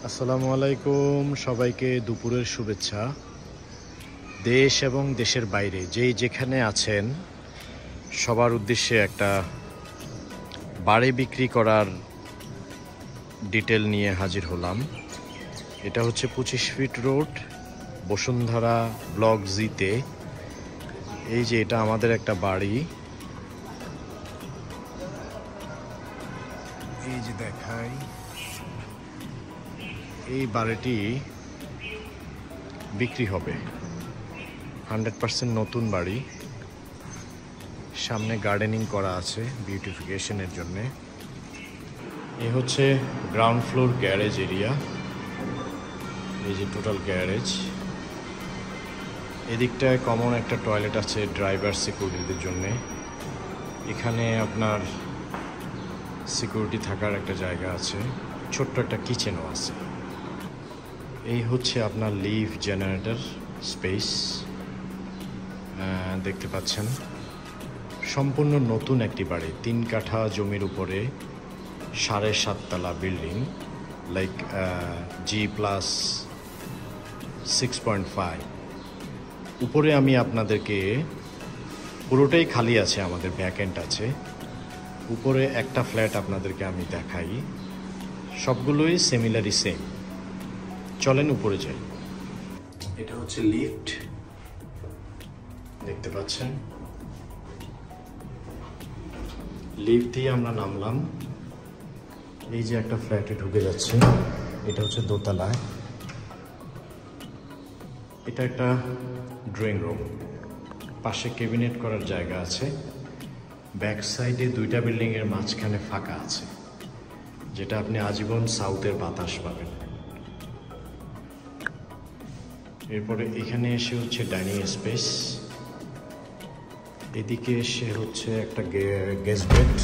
আসসালামু আলাইকুম, সবাইকে দুপুরের শুভেচ্ছা। দেশ এবং দেশের বাইরে যেই যেখানে আছেন সবার উদ্দেশ্যে একটা বাড়ি বিক্রি করার ডিটেল নিয়ে হাজির হলাম। এটা হচ্ছে 25 ফিট রোড, বসুন্ধরা ব্লক জিতে। এই যে এটা আমাদের একটা বাড়ি, এই যে দেখাই। এই বাড়িটি বিক্রি হবে, 100% নতুন বাড়ি। সামনে গার্ডেনিং করা আছে বিউটিফিকেশনের জন্য। এই হচ্ছে গ্রাউন্ড ফ্লোর গ্যারেজ এরিয়া। এই যে টোটাল গ্যারেজ। এদিকটায় কমন একটা টয়লেট আছে ড্রাইভার সিকিউরিটির জন্যে। এখানে আপনার সিকিউরিটি থাকার একটা জায়গা আছে, ছোট্ট একটা কিচেনও আছে। এই হচ্ছে আপনার লিভ জেনারেটর স্পেস, দেখতে পাচ্ছেন। সম্পূর্ণ নতুন একটি বাড়ি, 3 কাঠা জমির উপরে 7.5 তলা বিল্ডিং, লাইক G+6.5। উপরে আমি আপনাদেরকে, পুরোটাই খালি আছে, আমাদের ব্যাকএন্ড আছে। উপরে একটা ফ্ল্যাট আপনাদেরকে আমি দেখাই, সবগুলোই সিমিলারই সেম। চলেন উপরে যাই। এটা হচ্ছে লিফট, দেখতে পাচ্ছেন। লিফট দিয়ে আমরা নামলাম। এই যে একটা ফ্ল্যাটে ঢুকে যাচ্ছে, এটা হচ্ছে দোতলায়। এটা একটা ড্রয়িং রুম, পাশে ক্যাবিনেট করার জায়গা আছে। ব্যাক সাইডে 2টা বিল্ডিংয়ের মাঝখানে ফাঁকা আছে, যেটা আপনি আজীবন সাউথের বাতাস পাবেন। এরপরে এখানে এসে হচ্ছে ডাইনিং স্পেস। এদিকে এসে হচ্ছে একটা গেস্ট বেড।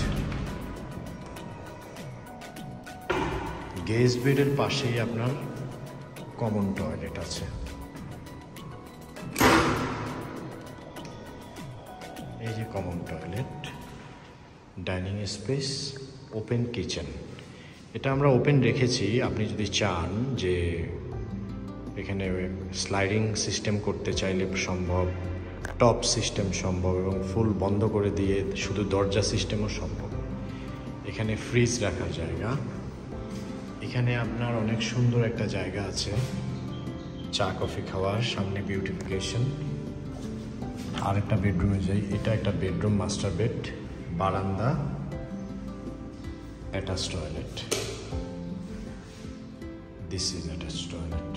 গেস্ট বেডের পাশেই আপনার কমন টয়লেট আছে। এই যে common toilet, dining space, open kitchen. এটা আমরা ওপেন রেখেছি, আপনি যদি চান যে এখানে স্লাইডিং সিস্টেম করতে চাইলে সম্ভব, টপ সিস্টেম সম্ভব, এবং ফুল বন্ধ করে দিয়ে শুধু দরজা সিস্টেমও সম্ভব। এখানে ফ্রিজ রাখার জায়গা। এখানে আপনার অনেক সুন্দর একটা জায়গা আছে চা কফি খাওয়ার, সামনে বিউটিফিকেশন। আর একটা বেডরুমে যাই। এটা একটা বেডরুম, মাস্টার বেড, বারান্দা, attach toilet. This is attach toilet.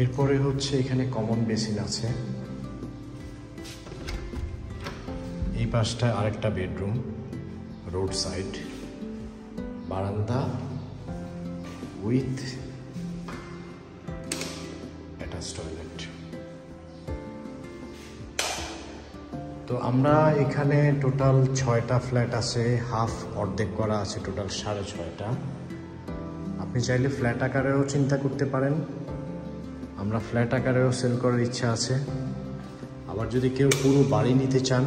এরপরে হচ্ছে এখানে কমন বেসিন আছে। এই পাশটায় আরেকটা বেডরুম, রোড সাইড, বারান্দা উইথ অ্যাটাচ টয়লেট। তো আমরা এখানে টোটাল 6টা ফ্ল্যাট আছে, হাফ অর্ধেক করা আছে, টোটাল 6.5টা। আপনি চাইলে ফ্ল্যাট আকারেও চিন্তা করতে পারেন, আমরা ফ্ল্যাট আকারেও সেল করার ইচ্ছা আছে। আবার যদি কেউ পুরো বাড়ি নিতে চান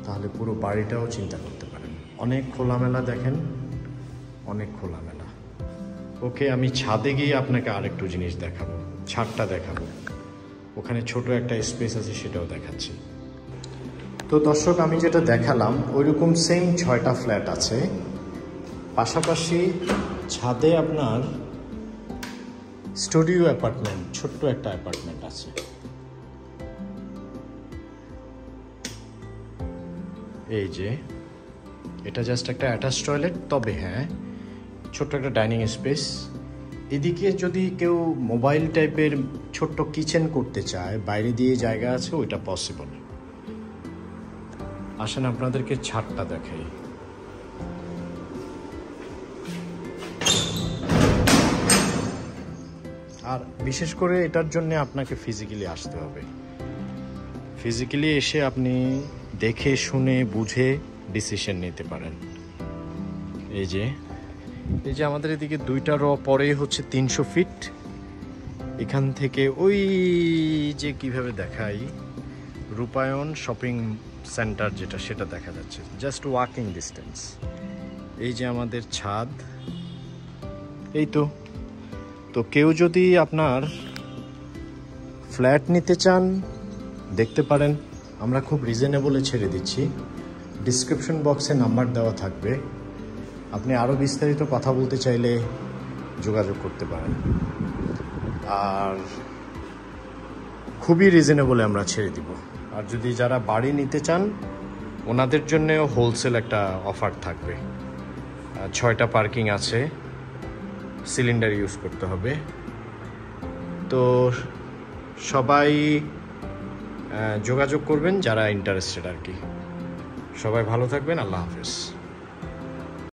তাহলে পুরো বাড়িটাও চিন্তা করতে পারেন। অনেক খোলামেলা, দেখেন অনেক খোলামেলা। ওকে, আমি ছাদে গিয়ে আপনাকে আরেকটু জিনিস দেখাবো, ছাদটা দেখাবো। ওখানে ছোট একটা স্পেস আছে, সেটাও দেখাচ্ছি। তো দর্শক, আমি যেটা দেখালাম ওইরকম সেম 6টা ফ্ল্যাট আছে। পাশাপাশি ছাদে আপনার স্টুডিও অ্যাপার্টমেন্ট, ছোট্ট একটা অ্যাপার্টমেন্ট আছে। এই যে এটা জাস্ট একটা অ্যাটাচ টয়লেট, তবে হ্যাঁ ছোট্ট একটা ডাইনিং স্পেস। এদিকে যদি কেউ মোবাইল টাইপের ছোট্ট কিচেন করতে চায়, বাইরে দিয়ে জায়গা আছে, ওইটা পসিবল। আসেন আপনাদেরকে ছাদটা দেখাই। আর বিশেষ করে এটার জন্য আপনাকে ফিজিক্যালি আসতে হবে। ফিজিক্যালি এসে আপনি দেখে শুনে বুঝে ডিসিশন নিতে পারেন। এই যে আমাদের এদিকে 2টা র পরেই হচ্ছে 300 ফিট। এখান থেকে ওই যে কিভাবে দেখাই, রূপায়ণ শপিং সেন্টার যেটা, সেটা দেখা যাচ্ছে, জাস্ট ওয়াকিং ডিস্টেন্স। এই যে আমাদের ছাদ, এই তো। তো কেউ যদি আপনার ফ্ল্যাট নিতে চান দেখতে পারেন, আমরা খুব রিজনেবলে ছেড়ে দিচ্ছি। ডিসক্রিপশন বক্সে নাম্বার দেওয়া থাকবে, আপনি আরও বিস্তারিত কথা বলতে চাইলে যোগাযোগ করতে পারেন। আর খুবই রিজনেবলে আমরা ছেড়ে দিব। আর যদি যারা বাড়ি নিতে চান ওনাদের জন্যেও হোলসেল একটা অফার থাকবে। 6টা পার্কিং আছে, সিলিন্ডার ইউজ করতে হবে। তো সবাই যোগাযোগ করবেন যারা ইন্টারেস্টেড আর কি। সবাই ভালো থাকবেন, আল্লাহ হাফেজ।